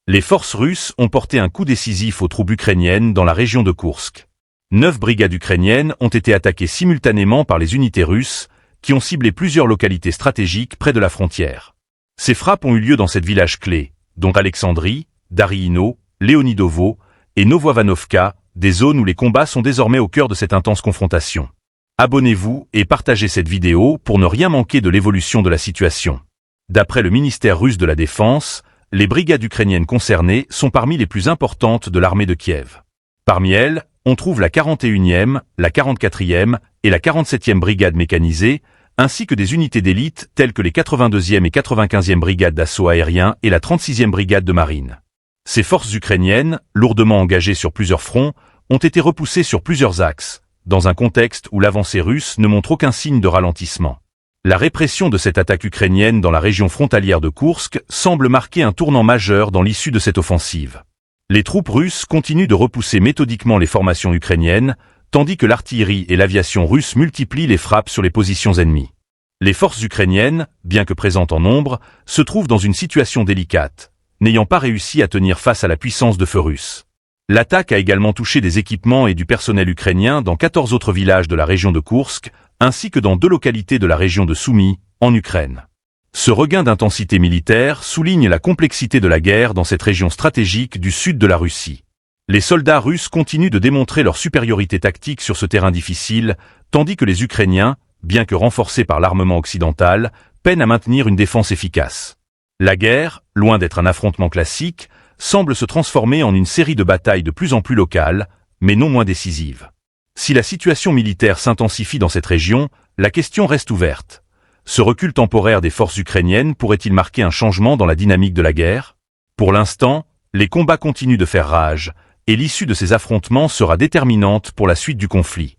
Les forces russes ont porté un coup décisif aux troupes ukrainiennes dans la région de Koursk. 9 brigades ukrainiennes ont été attaquées simultanément par les unités russes, qui ont ciblé plusieurs localités stratégiques près de la frontière. Ces frappes ont eu lieu dans 7 villages clés, dont Alexandrie, Dariino, Leonidovo et Novoivanovka, des zones où les combats sont désormais au cœur de cette intense confrontation. Abonnez-vous et partagez cette vidéo pour ne rien manquer de l'évolution de la situation. D'après le ministère russe de la Défense, les brigades ukrainiennes concernées sont parmi les plus importantes de l'armée de Kiev. Parmi elles, on trouve la 41e, la 44e et la 47e brigade mécanisée, ainsi que des unités d'élite telles que les 82e et 95e brigades d'assaut aérien et la 36e brigade de marine. Ces forces ukrainiennes, lourdement engagées sur plusieurs fronts, ont été repoussées sur plusieurs axes, dans un contexte où l'avancée russe ne montre aucun signe de ralentissement. La répression de cette attaque ukrainienne dans la région frontalière de Koursk semble marquer un tournant majeur dans l'issue de cette offensive. Les troupes russes continuent de repousser méthodiquement les formations ukrainiennes, tandis que l'artillerie et l'aviation russe multiplient les frappes sur les positions ennemies. Les forces ukrainiennes, bien que présentes en nombre, se trouvent dans une situation délicate, n'ayant pas réussi à tenir face à la puissance de feu russe. L'attaque a également touché des équipements et du personnel ukrainien dans 14 autres villages de la région de Koursk, ainsi que dans 2 localités de la région de Soumy, en Ukraine. Ce regain d'intensité militaire souligne la complexité de la guerre dans cette région stratégique du sud de la Russie. Les soldats russes continuent de démontrer leur supériorité tactique sur ce terrain difficile, tandis que les Ukrainiens, bien que renforcés par l'armement occidental, peinent à maintenir une défense efficace. La guerre, loin d'être un affrontement classique, semble se transformer en une série de batailles de plus en plus locales, mais non moins décisives. Si la situation militaire s'intensifie dans cette région, la question reste ouverte. Ce recul temporaire des forces ukrainiennes pourrait-il marquer un changement dans la dynamique de la guerre? Pour l'instant, les combats continuent de faire rage, et l'issue de ces affrontements sera déterminante pour la suite du conflit.